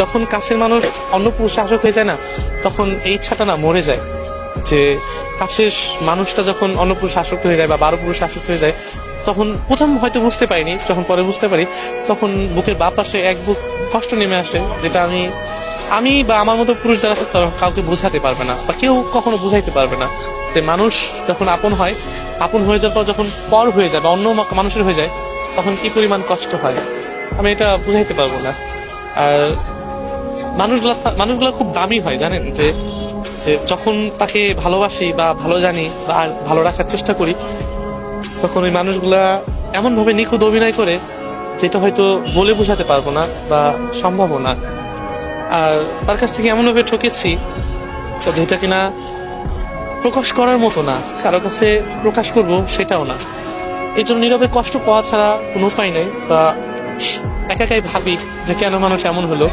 যখন কাছের মানুষ অন্য পুরুষে আসক্ত হয়ে যায় না, তখন এই ইচ্ছাটা না মরে যায়। যে কাছের মানুষটা যখন অন্য পুরুষে আসক্ত হয়ে যায় বা 12 পুরুষে আসক্ত হয়ে যায়, তখন প্রথম হয়তো বুঝতে পারিনি, যখন পরে বুঝতে পারি তখন বুকের বাঁ পাশে এক বুক কষ্ট নেমে আসে, যেটা আমি বা আমার মতো পুরুষ যারা আছে তারা কাউকে বোঝাতে পারবে না বা কেউ কখনো বুঝাইতে পারবে না। যে মানুষ যখন আপন হয়, আপন হয়ে যাওয়ার পর যখন পর হয়ে যায় বা অন্য মানুষের হয়ে যায়, তখন কি পরিমাণ কষ্ট হয় আমি এটা বুঝাইতে পারবো না। আর মানুষগুলা খুব দামি হয় জানেন, যে যে যখন তাকে ভালোবাসি বা ভালো জানি বা ভালো রাখার চেষ্টা করি, তখন ওই মানুষগুলা এমন ভাবে নিখুঁত অভিনয় করে যেটা হয়তো বলে বোঝাতে পারবো না বা সম্ভবও না। আর তার কাছ থেকে এমন ভাবে ঠকেছি যেটা কিনা প্রকাশ করার মতো না, কারো কাছে প্রকাশ করব সেটাও না। এই জন্য নীরবে কষ্ট পাওয়া ছাড়া কোনো উপায় নেই, বা একাই ভাবি যে কেন মানুষ এমন হলো।